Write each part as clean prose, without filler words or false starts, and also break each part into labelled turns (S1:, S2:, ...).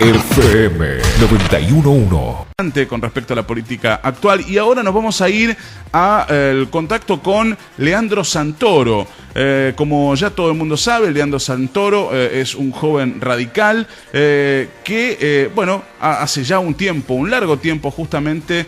S1: FM 91.1.
S2: Con respecto a la política actual, y ahora nos vamos a ir al contacto con Leandro Santoro. Como ya todo el mundo sabe, Leandro Santoro es un joven radical que, bueno, hace ya un largo tiempo justamente,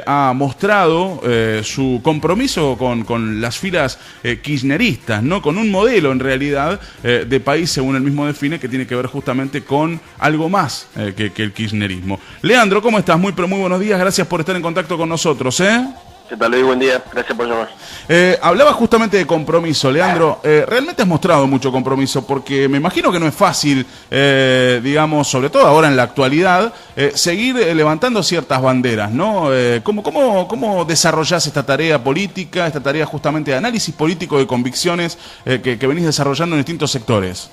S2: ha mostrado su compromiso con las filas kirchneristas, ¿no? Con un modelo, en realidad, de país, según él mismo define, que tiene que ver justamente con algo más que el kirchnerismo. Leandro, ¿cómo estás? Muy buenos días, gracias por estar en contacto con nosotros,
S3: ¿Qué tal, Luis? Buen día, gracias por llamar.
S2: Hablaba justamente de compromiso, Leandro. Realmente has mostrado mucho compromiso, porque me imagino que no es fácil, digamos, sobre todo ahora en la actualidad, seguir levantando ciertas banderas, ¿no? ¿Cómo desarrollás esta tarea política, esta tarea justamente de análisis político de convicciones que venís desarrollando en distintos sectores?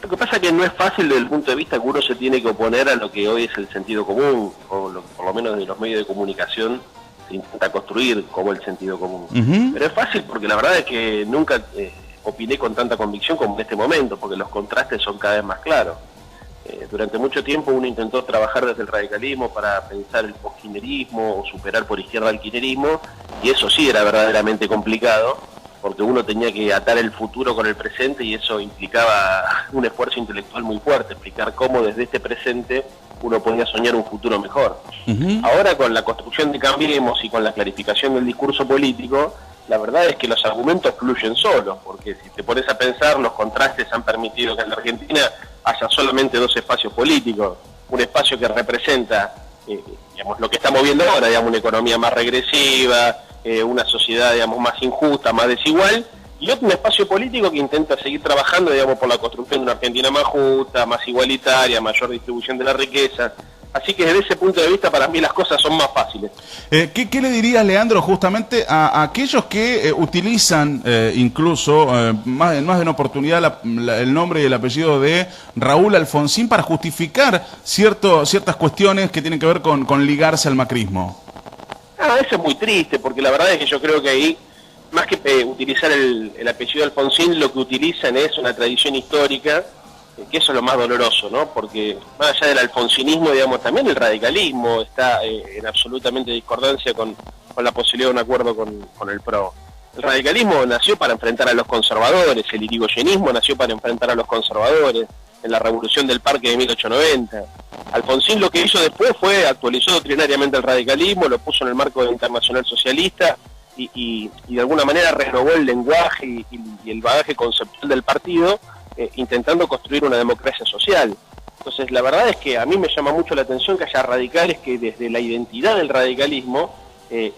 S3: Lo que pasa es que no es fácil desde el punto de vista que uno se tiene que oponer a lo que hoy es el sentido común, o lo que por lo menos de los medios de comunicación se intenta construir como el sentido común. Pero es fácil porque la verdad es que nunca opiné con tanta convicción como en este momento, porque los contrastes son cada vez más claros. Durante mucho tiempo uno intentó trabajar desde el radicalismo para pensar el postkirchnerismo o superar por izquierda el kirchnerismo, y eso sí era verdaderamente complicado, porque uno tenía que atar el futuro con el presente, y eso implicaba un esfuerzo intelectual muy fuerte, explicar cómo desde este presente uno podía soñar un futuro mejor. Ahora, con la construcción de Cambiemos y con la clarificación del discurso político, la verdad es que los argumentos fluyen solos, porque si te pones a pensar, los contrastes han permitido que en la Argentina haya solamente dos espacios políticos: un espacio que representa digamos, lo que estamos viendo ahora, digamos, una economía más regresiva, una sociedad, digamos, más injusta, más desigual, y otro, un espacio político que intenta seguir trabajando, digamos, por la construcción de una Argentina más justa, más igualitaria, mayor distribución de la riqueza. Así que desde ese punto de vista, para mí las cosas son más fáciles.
S2: ¿Qué le dirías, Leandro, justamente a aquellos que utilizan incluso, más de una oportunidad, el nombre y el apellido de Raúl Alfonsín para justificar ciertas cuestiones que tienen que ver con ligarse al macrismo?
S3: Eso es muy triste, porque la verdad es que yo creo que ahí, más que utilizar el apellido Alfonsín, lo que utilizan es una tradición histórica, que eso es lo más doloroso, ¿no? Porque más allá del alfonsinismo, digamos, también el radicalismo está en absolutamente discordancia con la posibilidad de un acuerdo con el PRO. El radicalismo nació para enfrentar a los conservadores, el irigoyenismo nació para enfrentar a los conservadores, en la Revolución del Parque de 1890. Alfonsín lo que hizo después fue actualizó doctrinariamente el radicalismo, lo puso en el marco de la Internacional Socialista y de alguna manera renovó el lenguaje y el bagaje conceptual del partido, intentando construir una democracia social. Entonces, la verdad es que a mí me llama mucho la atención que haya radicales que desde la identidad del radicalismo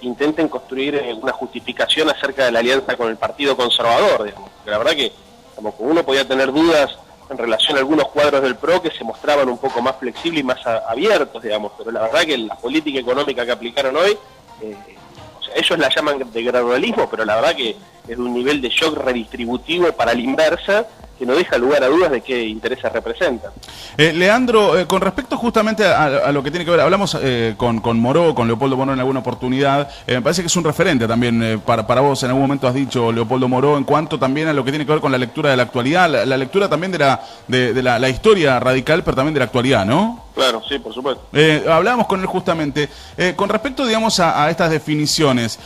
S3: intenten construir una justificación acerca de la alianza con el Partido Conservador, digamos. Porque la verdad que como uno podía tener dudas en relación a algunos cuadros del PRO que se mostraban un poco más flexibles y más abiertos, digamos, pero la verdad que la política económica que aplicaron hoy, o sea, ellos la llaman de gradualismo, pero la verdad que es de un nivel de shock redistributivo para la inversa, que no deja lugar a dudas de qué intereses representan.
S2: Leandro, con respecto justamente a lo que tiene que ver, hablamos con Moró, con Leopoldo Moró en alguna oportunidad, me parece que es un referente también para vos, en algún momento has dicho Leopoldo Moró, en cuanto también a lo que tiene que ver con la lectura de la actualidad, la lectura también de la historia radical, pero también de la actualidad, ¿no?
S3: Claro, sí, por supuesto.
S2: Hablábamos con él justamente, con respecto, digamos, a estas definiciones,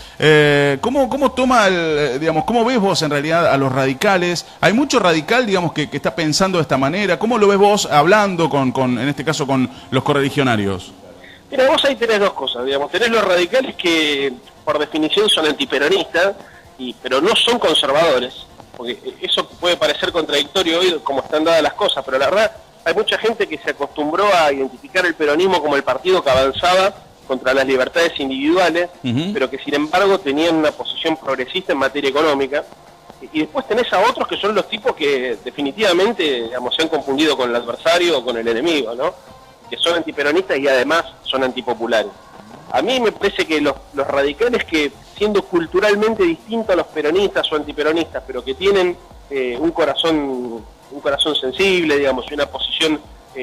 S2: ¿cómo toma, digamos, cómo ves vos en realidad a los radicales? Hay mucho radical, digamos, que está pensando de esta manera. ¿Cómo lo ves vos hablando en este caso, con los correligionarios?
S3: Mira, vos ahí tenés dos cosas, digamos. Tenés los radicales que, por definición, son antiperonistas, pero no son conservadores, porque eso puede parecer contradictorio hoy como están dadas las cosas, pero la verdad hay mucha gente que se acostumbró a identificar el peronismo como el partido que avanzaba contra las libertades individuales, pero que sin embargo tenían una posición progresista en materia económica. Y después tenés a otros que son los tipos que definitivamente, digamos, se han confundido con el adversario o con el enemigo, ¿no? Que son antiperonistas y además son antipopulares. A mí me parece que los radicales que, siendo culturalmente distintos a los peronistas o antiperonistas, pero que tienen un corazón sensible, digamos, y una posición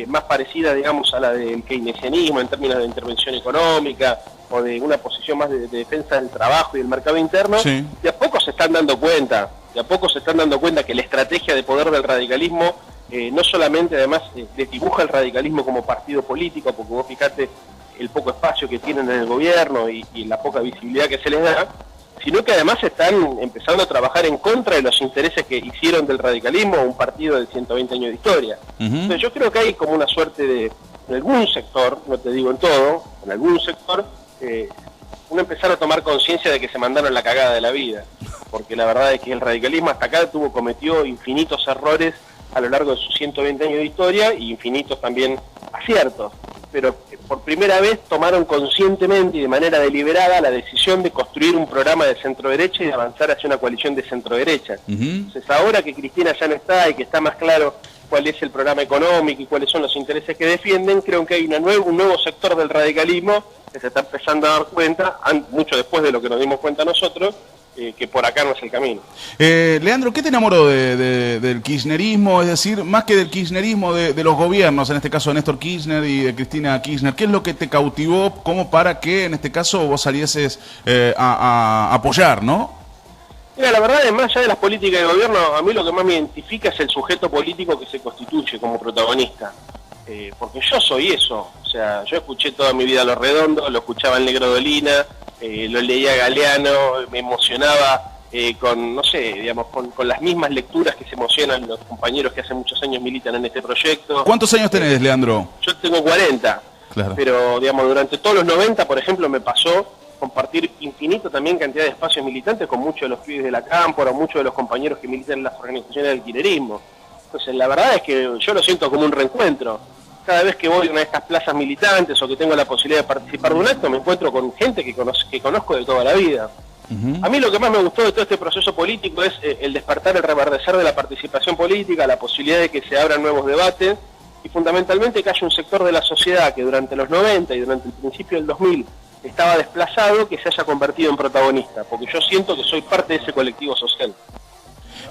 S3: más parecida, digamos, a la del keynesianismo en términos de intervención económica, o de una posición más de defensa del trabajo y del mercado interno,
S2: sí.
S3: De a poco se están dando cuenta que la estrategia de poder del radicalismo no solamente además desdibuja el radicalismo como partido político, porque vos fijate el poco espacio que tienen en el gobierno y la poca visibilidad que se les da, sino que además están empezando a trabajar en contra de los intereses que hicieron del radicalismo un partido de 120 años de historia. Entonces yo creo que hay como una suerte de, en algún sector, no te digo en todo, en algún sector, uno empezar a tomar conciencia de que se mandaron la cagada de la vida, porque la verdad es que el radicalismo hasta acá cometió infinitos errores a lo largo de sus 120 años de historia y infinitos también aciertos, pero por primera vez tomaron conscientemente y de manera deliberada la decisión de construir un programa de centro-derecha y de avanzar hacia una coalición de centro-derecha. Entonces ahora que Cristina ya no está y que está más claro cuál es el programa económico y cuáles son los intereses que defienden, creo que hay un nuevo sector del radicalismo que se está empezando a dar cuenta, mucho después de lo que nos dimos cuenta nosotros, que por acá no es el camino.
S2: Leandro, ¿qué te enamoró del kirchnerismo? Es decir, más que del kirchnerismo, de los gobiernos, en este caso de Néstor Kirchner y de Cristina Kirchner. ¿Qué es lo que te cautivó como para que, en este caso, vos salieses a apoyar, no?
S3: Mira, la verdad, más allá de las políticas de gobierno, a mí lo que más me identifica es el sujeto político que se constituye como protagonista. Porque yo soy eso. O sea, yo escuché toda mi vida Los Redondos, lo escuchaba el Negro Dolina, lo leía Galeano, me emocionaba con, no sé, digamos, con las mismas lecturas que se emocionan los compañeros que hace muchos años militan en este proyecto.
S2: ¿Cuántos años tenés, Leandro?
S3: Yo tengo 40, claro. Pero, digamos, durante todos los 90, por ejemplo, me pasó compartir infinito también cantidad de espacios militantes con muchos de los pibes de la Cámpora, muchos de los compañeros que militan en las organizaciones del kirchnerismo. Entonces, la verdad es que yo lo siento como un reencuentro. Cada vez que voy a una de estas plazas militantes o que tengo la posibilidad de participar de un acto, me encuentro con gente que conozco de toda la vida. A mí lo que más me gustó de todo este proceso político es el despertar, el reverdecer de la participación política, la posibilidad de que se abran nuevos debates y fundamentalmente que haya un sector de la sociedad que durante los 90 y durante el principio del 2000 estaba desplazado, que se haya convertido en protagonista, porque yo siento que soy parte de ese colectivo social.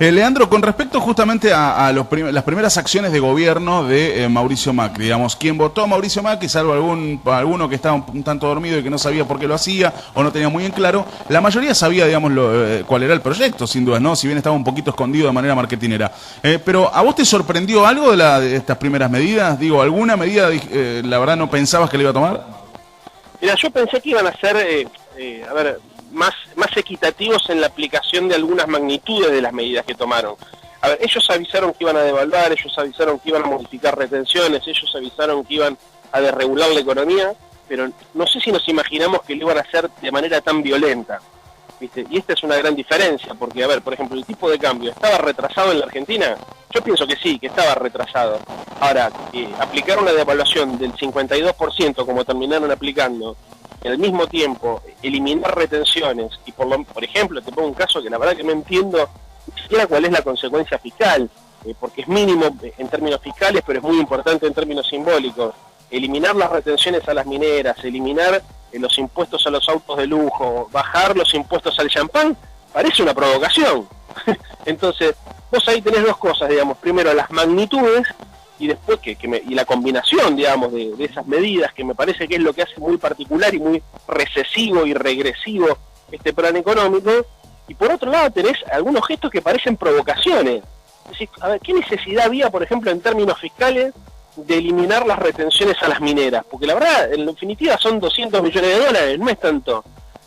S2: Leandro, con respecto justamente a las primeras acciones de gobierno de Mauricio Macri, digamos, quien votó a Mauricio Macri, salvo alguno que estaba un tanto dormido y que no sabía por qué lo hacía o no tenía muy en claro, la mayoría sabía, digamos, cuál era el proyecto, sin duda, ¿no? Si bien estaba un poquito escondido de manera marketinera. Pero, ¿a vos te sorprendió algo de estas primeras medidas? Digo, ¿alguna medida, la verdad, no pensabas que le iba a tomar?
S3: Mira, yo pensé que iban a ser, más equitativos en la aplicación de algunas magnitudes de las medidas que tomaron. A ver, ellos avisaron que iban a devaluar, ellos avisaron que iban a modificar retenciones, ellos avisaron que iban a desregular la economía, pero no sé si nos imaginamos que lo iban a hacer de manera tan violenta, ¿viste? Y esta es una gran diferencia, porque, a ver, por ejemplo, el tipo de cambio, ¿estaba retrasado en la Argentina? Yo pienso que sí, que estaba retrasado. Ahora, aplicar una devaluación del 52% como terminaron aplicando, y al mismo tiempo eliminar retenciones y por ejemplo te pongo un caso que la verdad que no entiendo ni siquiera cuál es la consecuencia fiscal, porque es mínimo en términos fiscales pero es muy importante en términos simbólicos, eliminar las retenciones a las mineras, eliminar los impuestos a los autos de lujo, bajar los impuestos al champán, parece una provocación. Entonces vos ahí tenés dos cosas, digamos, primero las magnitudes y después y la combinación, digamos, de esas medidas, que me parece que es lo que hace muy particular y muy recesivo y regresivo este plan económico, y por otro lado tenés algunos gestos que parecen provocaciones. Es decir, a ver, ¿qué necesidad había, por ejemplo, en términos fiscales, de eliminar las retenciones a las mineras? Porque la verdad, en definitiva, son 200 millones de dólares, no es tanto.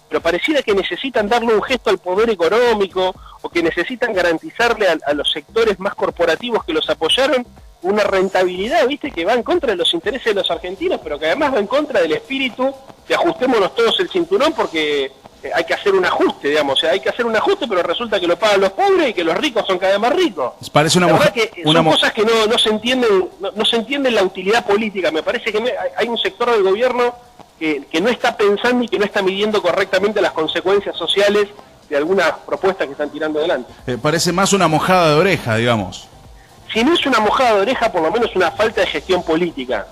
S3: Pero pareciera que necesitan darle un gesto al poder económico, o que necesitan garantizarle a los sectores más corporativos que los apoyaron una rentabilidad, viste, que va en contra de los intereses de los argentinos, pero que además va en contra del espíritu de ajustémonos todos el cinturón porque hay que hacer un ajuste, digamos, o sea, hay que hacer un ajuste, pero resulta que lo pagan los pobres y que los ricos son cada vez más ricos.
S2: Parece una
S3: verdad que son cosas que no se entienden, no se entiende la utilidad política. Me parece que hay un sector del gobierno que no está pensando y que no está midiendo correctamente las consecuencias sociales de algunas propuestas que están tirando adelante.
S2: Parece más una mojada de oreja, digamos.
S3: Si no es una mojada de oreja, por lo menos una falta de gestión política.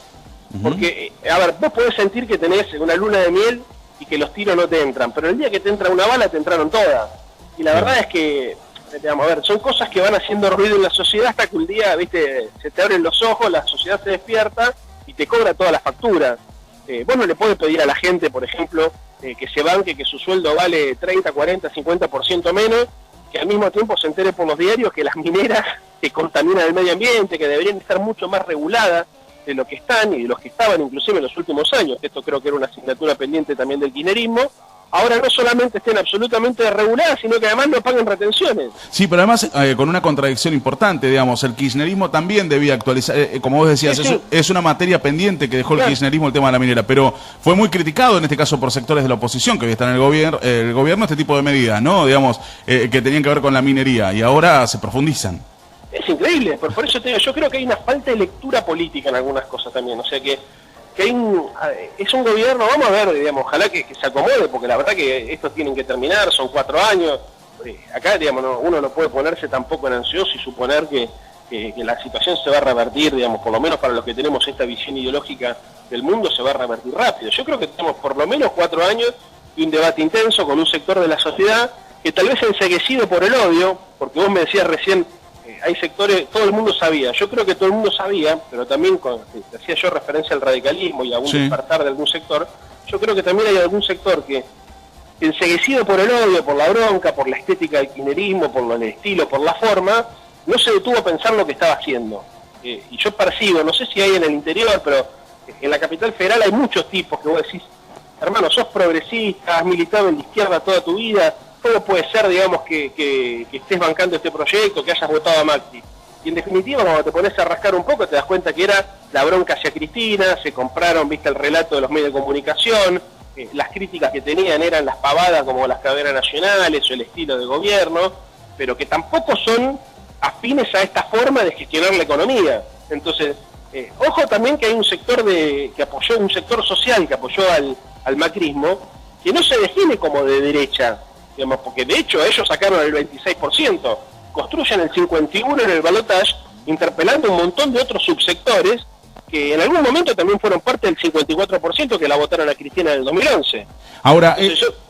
S3: Porque, a ver, vos podés sentir que tenés una luna de miel y que los tiros no te entran, pero el día que te entra una bala, te entraron todas. Y la verdad es que, digamos, a ver, son cosas que van haciendo ruido en la sociedad hasta que un día, viste, se te abren los ojos, la sociedad se despierta y te cobra todas las facturas. Vos no le podés pedir a la gente, por ejemplo, que se banque, que su sueldo vale 30, 40, 50% menos, que al mismo tiempo se entere por los diarios que las mineras que contaminan el medio ambiente, que deberían estar mucho más reguladas de lo que están y de los que estaban inclusive en los últimos años, que esto creo que era una asignatura pendiente también del kirchnerismo, ahora no solamente estén absolutamente desreguladas, sino que además no paguen retenciones.
S2: Sí, pero además con una contradicción importante, digamos, el kirchnerismo también debía actualizar, como vos decías,
S3: Sí.
S2: es una materia pendiente que dejó el kirchnerismo el tema de la minera, pero fue muy criticado en este caso por sectores de la oposición que hoy están en el gobierno este tipo de medidas, ¿no? Digamos, que tenían que ver con la minería y ahora se profundizan.
S3: Es increíble, por eso te digo, yo creo que hay una falta de lectura política en algunas cosas también, o sea que hay es un gobierno, vamos a ver, digamos, ojalá que se acomode, porque la verdad que estos tienen que terminar, son 4 años, acá, digamos, uno no puede ponerse tampoco en ansioso y suponer que la situación se va a revertir, digamos, por lo menos para los que tenemos esta visión ideológica del mundo, se va a revertir rápido. Yo creo que tenemos por lo menos 4 años y un debate intenso con un sector de la sociedad que tal vez enceguecido por el odio, porque vos me decías recién, hay sectores, todo el mundo sabía, yo creo que todo el mundo sabía, pero también hacía yo referencia al radicalismo y a algún despertar de algún sector, yo creo que también hay algún sector que, enceguecido por el odio, por la bronca, por la estética del kirchnerismo, por el estilo, por la forma, no se detuvo a pensar lo que estaba haciendo. Y yo percibo, no sé si hay en el interior, pero en la capital federal hay muchos tipos que vos decís, hermano, sos progresista, has militado en la izquierda toda tu vida, ¿cómo puede ser, digamos, que estés bancando este proyecto, que hayas votado a Macri? Y en definitiva, cuando te pones a rascar un poco, te das cuenta que era la bronca hacia Cristina, se compraron, viste, el relato de los medios de comunicación, las críticas que tenían eran las pavadas como las cadenas nacionales o el estilo de gobierno, pero que tampoco son afines a esta forma de gestionar la economía. Entonces, ojo también que hay un sector que apoyó, un sector social que apoyó al macrismo, que no se define como de derecha, digamos, porque de hecho ellos sacaron el 26%, construyen el 51% en el balotaje, interpelando un montón de otros subsectores que en algún momento también fueron parte del 54% que la votaron a Cristina en el 2011.
S2: Ahora,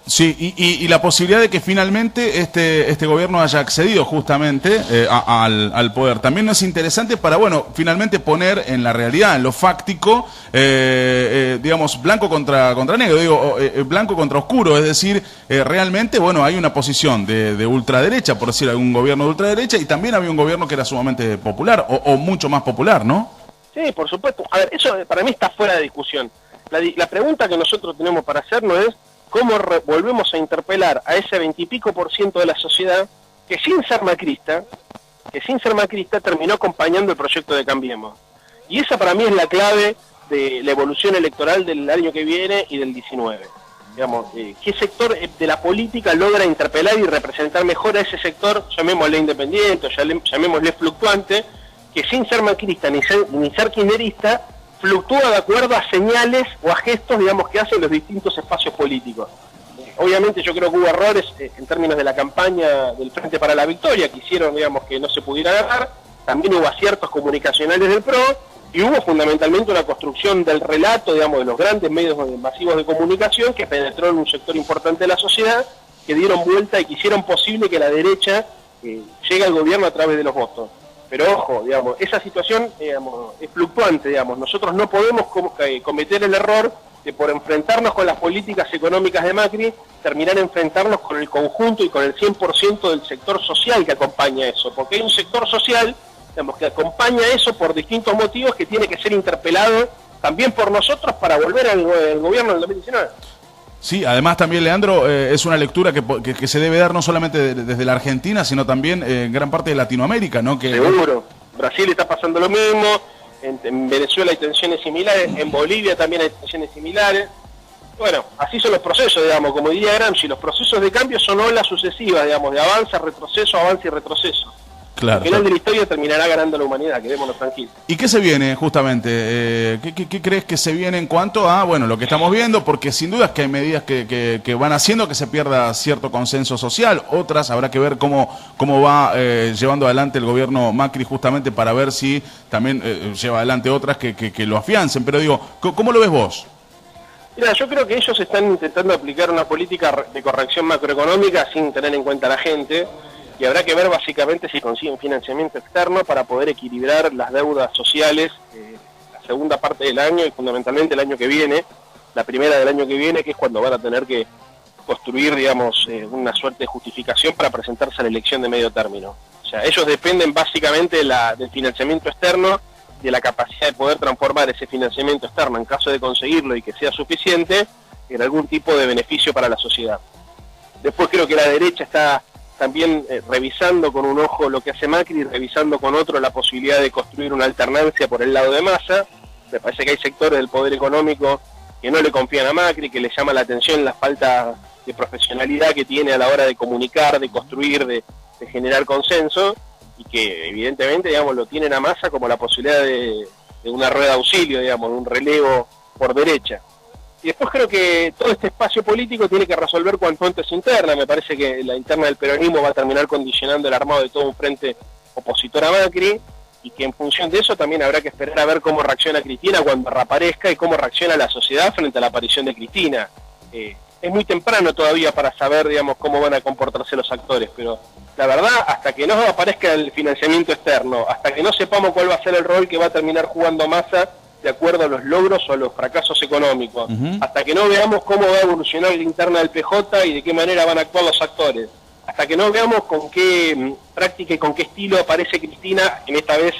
S2: sí, y la posibilidad de que finalmente este gobierno haya accedido justamente al poder, también no es interesante para, bueno, finalmente poner en la realidad, en lo fáctico, digamos, blanco contra negro, digo, blanco contra oscuro, es decir, realmente, bueno, hay una posición de ultraderecha, por decir, algún gobierno de ultraderecha, y también había un gobierno que era sumamente popular, o mucho más popular, ¿no?
S3: Sí, por supuesto. A ver, eso para mí está fuera de discusión. La pregunta que nosotros tenemos para hacernos es cómo volvemos a interpelar a ese 20 y pico % de la sociedad que sin ser macrista terminó acompañando el proyecto de Cambiemos. Y esa para mí es la clave de la evolución electoral del año que viene y del 19. Digamos, ¿qué sector de la política logra interpelar y representar mejor a ese sector, llamémosle independiente, llamémosle fluctuante, que sin ser macrista ni ser kirchnerista, fluctúa de acuerdo a señales o a gestos, digamos, que hacen los distintos espacios políticos. Obviamente yo creo que hubo errores en términos de la campaña del Frente para la Victoria, que hicieron, digamos, que no se pudiera ganar, también hubo aciertos comunicacionales del PRO, y hubo fundamentalmente una construcción del relato, digamos, de los grandes medios masivos de comunicación que penetró en un sector importante de la sociedad, que dieron vuelta y que hicieron posible que la derecha llegue al gobierno a través de los votos. Pero ojo, digamos, esa situación, digamos, es fluctuante, digamos. Nosotros no podemos cometer el error de, por enfrentarnos con las políticas económicas de Macri, terminar enfrentarnos con el conjunto y con el 100% del sector social que acompaña eso. Porque hay un sector social, digamos, que acompaña eso por distintos motivos que tiene que ser interpelado también por nosotros para volver al gobierno del 2019.
S2: Sí, además también, Leandro, es una lectura que se debe dar no solamente desde la Argentina, sino también en gran parte de Latinoamérica, ¿no?
S3: Seguro. Brasil está pasando lo mismo, en Venezuela hay tensiones similares, en Bolivia también hay tensiones similares. Bueno, así son los procesos, digamos, como diría Gramsci, los procesos de cambio son olas sucesivas, digamos, de avance, retroceso, avance y retroceso.
S2: Claro,
S3: al final de la historia terminará ganando la humanidad, quedémonos tranquilos.
S2: ¿Y qué se viene justamente? ¿Qué crees que se viene en cuanto a, bueno, lo que estamos viendo? Porque sin duda es que hay medidas que van haciendo que se pierda cierto consenso social, otras habrá que ver cómo va llevando adelante el gobierno Macri justamente para ver si también lleva adelante otras que lo afiancen, pero digo, ¿cómo lo ves vos?
S3: Mira, yo creo que ellos están intentando aplicar una política de corrección macroeconómica sin tener en cuenta a la gente, y habrá que ver básicamente si consiguen financiamiento externo para poder equilibrar las deudas sociales la segunda parte del año y fundamentalmente el año que viene, la primera del año que viene, que es cuando van a tener que construir, digamos, una suerte de justificación para presentarse a la elección de medio término. O sea, ellos dependen básicamente del financiamiento externo, de la capacidad de poder transformar ese financiamiento externo, en caso de conseguirlo y que sea suficiente, en algún tipo de beneficio para la sociedad. Después creo que la derecha está también revisando con un ojo lo que hace Macri y revisando con otro la posibilidad de construir una alternancia por el lado de Massa. Me parece que hay sectores del poder económico que no le confían a Macri, que le llama la atención la falta de profesionalidad que tiene a la hora de comunicar, de construir, de generar consenso, y que evidentemente, digamos, lo tienen a Massa como la posibilidad de una rueda de auxilio, digamos, de un relevo por derecha. Y después creo que todo este espacio político tiene que resolver cuanto antes interna. Me parece que la interna del peronismo va a terminar condicionando el armado de todo un frente opositor a Macri, y que en función de eso también habrá que esperar a ver cómo reacciona Cristina cuando reaparezca y cómo reacciona la sociedad frente a la aparición de Cristina. Es muy temprano todavía para saber, digamos, cómo van a comportarse los actores, pero la verdad, hasta que no aparezca el financiamiento externo, hasta que no sepamos cuál va a ser el rol que va a terminar jugando Massa de acuerdo a los logros o a los fracasos económicos, hasta que no veamos cómo va a evolucionar la interna del PJ y de qué manera van a actuar los actores, hasta que no veamos con qué práctica y con qué estilo aparece Cristina, en esta vez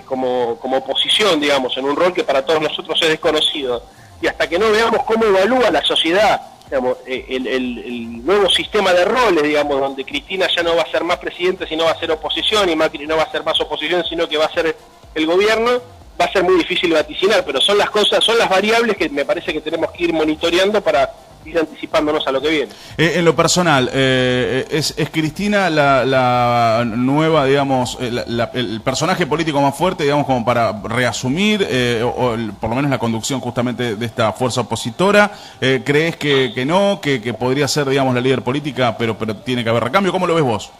S3: como oposición, digamos, en un rol que para todos nosotros es desconocido, y hasta que no veamos cómo evalúa la sociedad, digamos, el nuevo sistema de roles, digamos, donde Cristina ya no va a ser más presidente, sino va a ser oposición, y Macri no va a ser más oposición, sino que va a ser el gobierno, va a ser muy difícil vaticinar, pero son las cosas, son las variables que me parece que tenemos que ir monitoreando para ir anticipándonos a lo que viene.
S2: En lo personal, ¿es Cristina la nueva, digamos, el personaje político más fuerte, digamos, como para reasumir, o por lo menos la conducción justamente de esta fuerza opositora? ¿Crees que no, que podría ser, digamos, la líder política, pero tiene que haber recambio? ¿Cómo lo ves vos?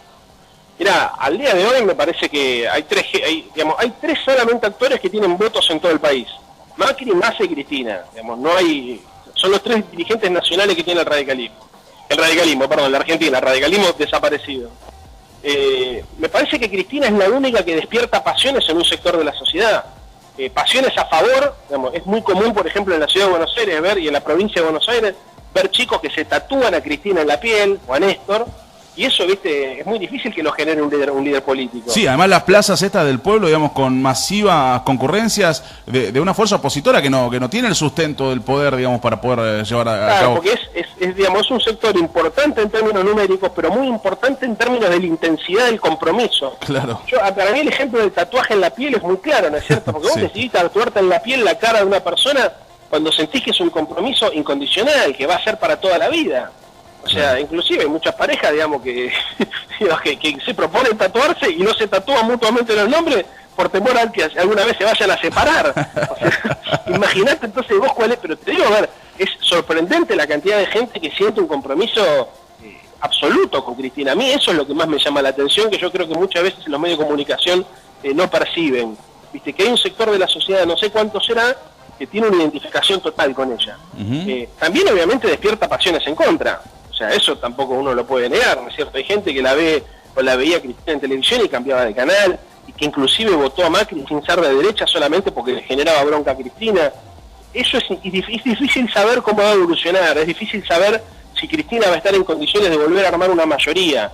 S3: Mirá, al día de hoy me parece que hay tres solamente actores que tienen votos en todo el país: Macri, Massa y Cristina. Digamos, no hay... Son los tres dirigentes nacionales que tiene el radicalismo, la Argentina, el radicalismo desaparecido. Me parece que Cristina es la única que despierta pasiones en un sector de la sociedad. Pasiones a favor, digamos, es muy común, por ejemplo, en la ciudad de Buenos Aires y en la provincia de Buenos Aires, ver chicos que se tatúan a Cristina en la piel, o a Néstor, y eso, viste, es muy difícil que lo genere un líder político. Sí,
S2: además las plazas estas del pueblo, digamos, con masivas concurrencias de una fuerza opositora que no tiene el sustento del poder, digamos, para poder llevar a cabo.
S3: Porque es un sector importante en términos numéricos, pero muy importante en términos de la intensidad del compromiso.
S2: Claro.
S3: Para mí el ejemplo del tatuaje en la piel es muy claro, ¿no es cierto? Porque vos decidís tatuarte en la piel la cara de una persona cuando sentís que es un compromiso incondicional, que va a ser para toda la vida. O sea, inclusive hay muchas parejas, digamos, que se proponen tatuarse y no se tatúan mutuamente los nombres por temor a que alguna vez se vayan a separar. O sea, imagínate entonces vos cuál es, pero te digo, a ver, es sorprendente la cantidad de gente que siente un compromiso absoluto con Cristina. A mí eso es lo que más me llama la atención, que yo creo que muchas veces en los medios de comunicación no perciben. Viste, que hay un sector de la sociedad, no sé cuánto será, que tiene una identificación total con ella. También obviamente despierta pasiones en contra. O sea, eso tampoco uno lo puede negar, ¿no es cierto? Hay gente que la ve o la veía a Cristina en televisión y cambiaba de canal, y que inclusive votó a Macri sin ser de derecha solamente porque le generaba bronca a Cristina. Eso es difícil saber cómo va a evolucionar, es difícil saber si Cristina va a estar en condiciones de volver a armar una mayoría.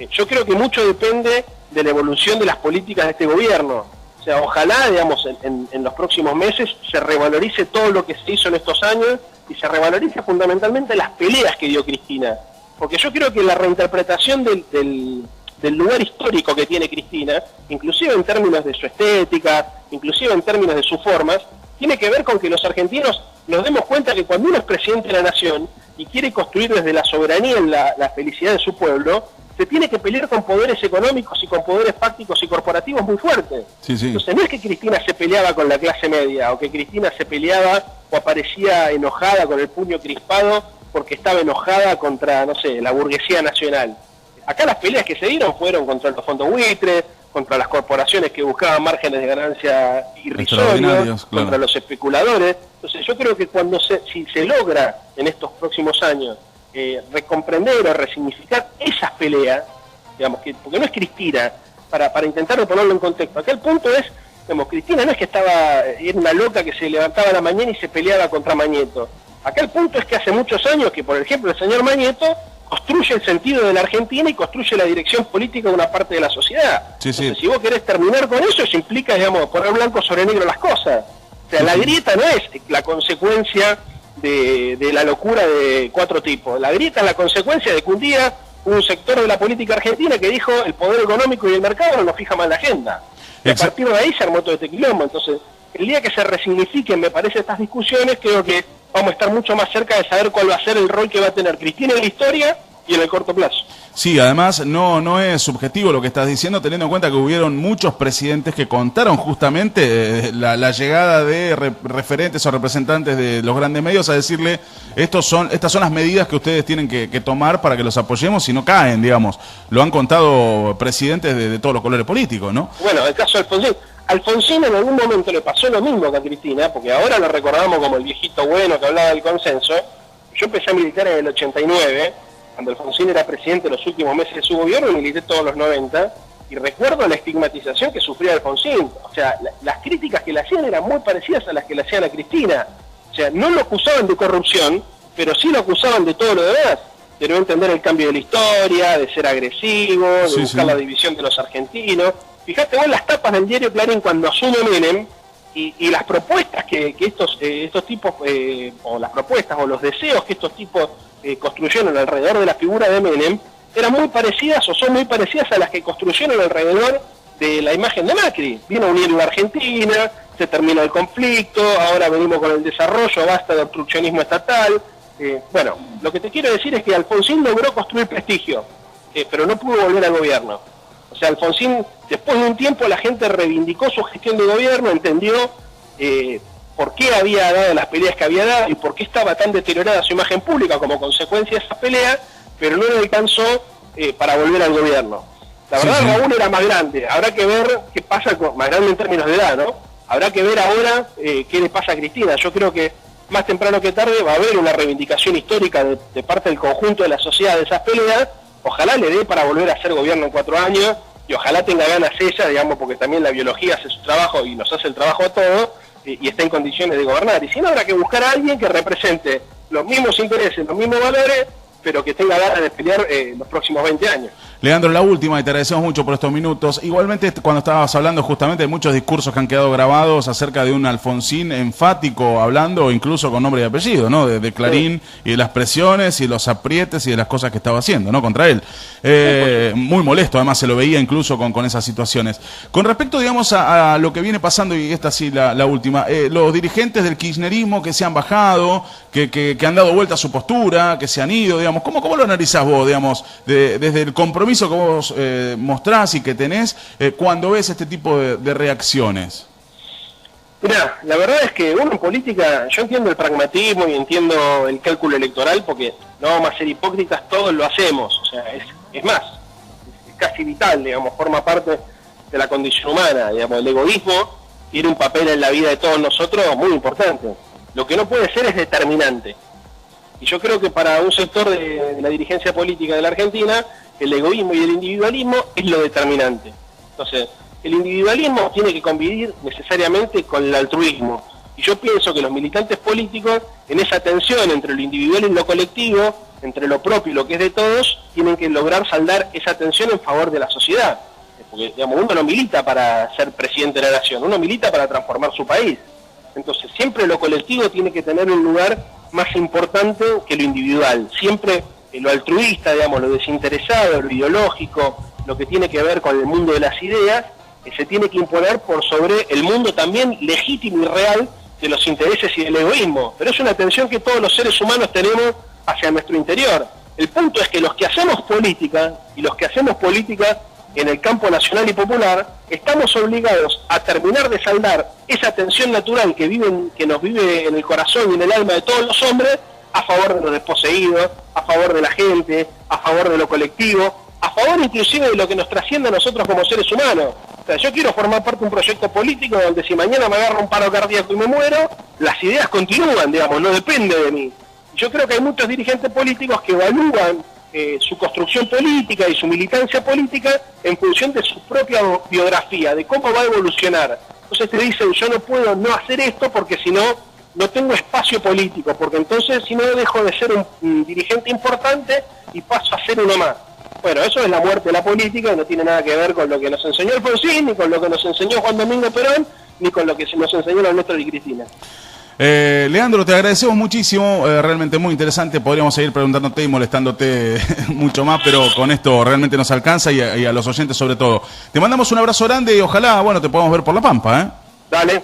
S3: Yo creo que mucho depende de la evolución de las políticas de este gobierno. O sea, ojalá, digamos, en los próximos meses se revalorice todo lo que se hizo en estos años y se revalorice fundamentalmente las peleas que dio Cristina. Porque yo creo que la reinterpretación del lugar histórico que tiene Cristina, inclusive en términos de su estética, inclusive en términos de sus formas, tiene que ver con que los argentinos nos demos cuenta que cuando uno es presidente de la nación y quiere construir desde la soberanía en la felicidad de su pueblo, se tiene que pelear con poderes económicos y con poderes fácticos y corporativos muy fuertes.
S2: Sí.
S3: Entonces no es que Cristina se peleaba con la clase media, o que Cristina se peleaba o aparecía enojada con el puño crispado porque estaba enojada contra, no sé, la burguesía nacional. Acá las peleas que se dieron fueron contra los fondos buitres, contra las corporaciones que buscaban márgenes de ganancia irrisorios, contra los especuladores. Entonces yo creo que si se logra en estos próximos años recomprender o resignificar esas peleas, digamos, porque no es Cristina, para intentar de ponerlo en contexto, acá el punto es, digamos, Cristina no es que era una loca que se levantaba a la mañana y se peleaba contra Mañeto. Acá el punto es que hace muchos años que, por ejemplo, el señor Mañeto construye el sentido de la Argentina y construye la dirección política de una parte de la sociedad.
S2: Sí, sí.
S3: Entonces, si vos querés terminar con eso implica, digamos, poner blanco sobre negro las cosas. O sea, la grieta no es la consecuencia de la locura de 4 tipos. La grieta es la consecuencia de que un día hubo un sector de la política argentina que dijo el poder económico y el mercado no nos fija más la agenda. Y a partir de ahí se armó todo este quilombo. Entonces, el día que se resignifiquen, me parece, estas discusiones, creo que vamos a estar mucho más cerca de saber cuál va a ser el rol que va a tener Cristina en la historia y en el corto plazo.
S2: Sí, además no es subjetivo lo que estás diciendo, teniendo en cuenta que hubieron muchos presidentes que contaron justamente la llegada de referentes o representantes de los grandes medios a decirle estas son las medidas que ustedes tienen que tomar para que los apoyemos y no caen, digamos. Lo han contado presidentes de todos los colores políticos, ¿no?
S3: Bueno, el caso de Alfonsín. Alfonsín en algún momento le pasó lo mismo que a Cristina, porque ahora lo recordamos como el viejito bueno que hablaba del consenso. Yo empecé a militar en el 89, cuando Alfonsín era presidente los últimos meses de su gobierno, y milité todos los 90, y recuerdo la estigmatización que sufría Alfonsín. O sea, las críticas que le hacían eran muy parecidas a las que le hacían a Cristina. O sea, no lo acusaban de corrupción, pero sí lo acusaban de todo lo demás, de no entender el cambio de la historia, de ser agresivo, de buscar la división de los argentinos. Fíjate vos las tapas del diario Clarín cuando asume Menem y las propuestas que estos tipos, o las propuestas o los deseos que estos tipos construyeron alrededor de la figura de Menem, eran muy parecidas o son muy parecidas a las que construyeron alrededor de la imagen de Macri. Vino a unir la Argentina, se terminó el conflicto, ahora venimos con el desarrollo, basta de obstruccionismo estatal. Bueno, lo que te quiero decir es que Alfonsín logró construir prestigio, pero no pudo volver al gobierno. O sea, Alfonsín, después de un tiempo, la gente reivindicó su gestión de gobierno, entendió por qué había dado las peleas que había dado y por qué estaba tan deteriorada su imagen pública como consecuencia de esas peleas, pero no le alcanzó para volver al gobierno. La verdad, Raúl era más grande. Habrá que ver qué pasa, más grande en términos de edad, ¿no? Habrá que ver ahora qué le pasa a Cristina. Yo creo que más temprano que tarde va a haber una reivindicación histórica de parte del conjunto de la sociedad de esas peleas. Ojalá le dé para volver a hacer gobierno en 4 años y ojalá tenga ganas ella, digamos, porque también la biología hace su trabajo y nos hace el trabajo a todos y está en condiciones de gobernar. Y si no, habrá que buscar a alguien que represente los mismos intereses, los mismos valores, pero que tenga ganas de pelear los próximos 20 años.
S2: Leandro, la última, y te agradecemos mucho por estos minutos. Igualmente, cuando estabas hablando justamente de muchos discursos que han quedado grabados acerca de un Alfonsín enfático, hablando incluso con nombre y apellido, ¿no? De Clarín y de las presiones y los aprietes y de las cosas que estaba haciendo, ¿no? Contra él. Muy molesto, además se lo veía incluso con esas situaciones. Con respecto, digamos, a lo que viene pasando, y esta sí la última, los dirigentes del kirchnerismo que se han bajado, que han dado vuelta a su postura, que se han ido, digamos, ¿cómo lo analizás vos, digamos, desde el compromiso que vos mostrás y que tenés cuando ves este tipo de reacciones?
S3: Mirá, la verdad es que uno en política, yo entiendo el pragmatismo y entiendo el cálculo electoral porque no vamos a ser hipócritas, todos lo hacemos, o sea, es más, es casi vital, digamos, forma parte de la condición humana, digamos, el egoísmo tiene un papel en la vida de todos nosotros muy importante. Lo que no puede ser es determinante. Y yo creo que para un sector de la dirigencia política de la Argentina, el egoísmo y el individualismo es lo determinante. Entonces, el individualismo tiene que convivir necesariamente con el altruismo. Y yo pienso que los militantes políticos, en esa tensión entre lo individual y lo colectivo, entre lo propio y lo que es de todos, tienen que lograr saldar esa tensión en favor de la sociedad. Porque, digamos, uno no milita para ser presidente de la nación, uno milita para transformar su país. Entonces, siempre lo colectivo tiene que tener un lugar más importante que lo individual. Siempre lo altruista, digamos, lo desinteresado, lo ideológico, lo que tiene que ver con el mundo de las ideas, se tiene que imponer por sobre el mundo también legítimo y real de los intereses y del egoísmo. Pero es una tensión que todos los seres humanos tenemos hacia nuestro interior. El punto es que los que hacemos política, y los que hacemos política en el campo nacional y popular, estamos obligados a terminar de saldar esa tensión natural que nos vive en el corazón y en el alma de todos los hombres, a favor de los desposeídos, a favor de la gente, a favor de lo colectivo, a favor inclusive de lo que nos trasciende a nosotros como seres humanos. O sea, yo quiero formar parte de un proyecto político donde si mañana me agarra un paro cardíaco y me muero, las ideas continúan, digamos, no depende de mí. Yo creo que hay muchos dirigentes políticos que evalúan su construcción política y su militancia política en función de su propia biografía, de cómo va a evolucionar. Entonces te dicen, yo no puedo no hacer esto porque si no no tengo espacio político, porque entonces si no dejo de ser un dirigente importante y paso a ser uno más. Bueno, eso es la muerte de la política y no tiene nada que ver con lo que nos enseñó Alfonsín, ni con lo que nos enseñó Juan Domingo Perón, ni con lo que nos enseñó Néstor y Cristina.
S2: Leandro, te agradecemos muchísimo, realmente muy interesante. Podríamos seguir preguntándote y molestándote mucho más, pero con esto realmente nos alcanza y a los oyentes sobre todo. Te mandamos un abrazo grande y ojalá, bueno, te podamos ver por La Pampa, ¿eh?
S3: Dale,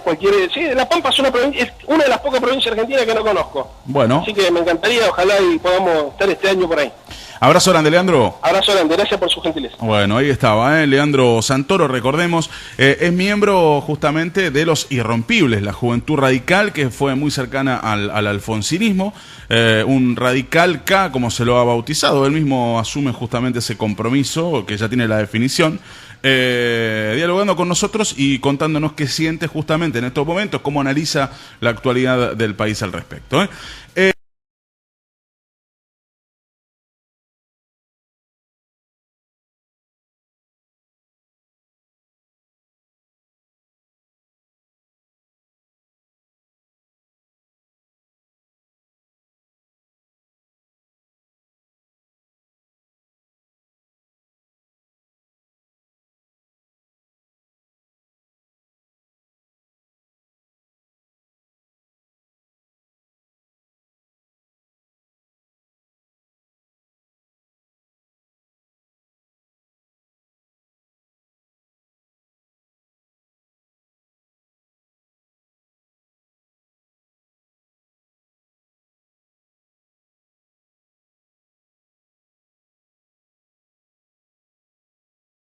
S3: sí, La Pampa es una de las pocas provincias argentinas que no conozco.
S2: Bueno.
S3: Así que me encantaría, ojalá y podamos estar este año por ahí.
S2: Abrazo grande, Leandro.
S3: Abrazo grande, gracias por su gentileza.
S2: Bueno, ahí estaba, Leandro Santoro, recordemos, es miembro justamente de Los Irrompibles, la juventud radical que fue muy cercana al alfonsinismo, un radical K, como se lo ha bautizado, él mismo asume justamente ese compromiso, que ya tiene la definición, dialogando con nosotros y contándonos qué siente justamente en estos momentos, cómo analiza la actualidad del país al respecto.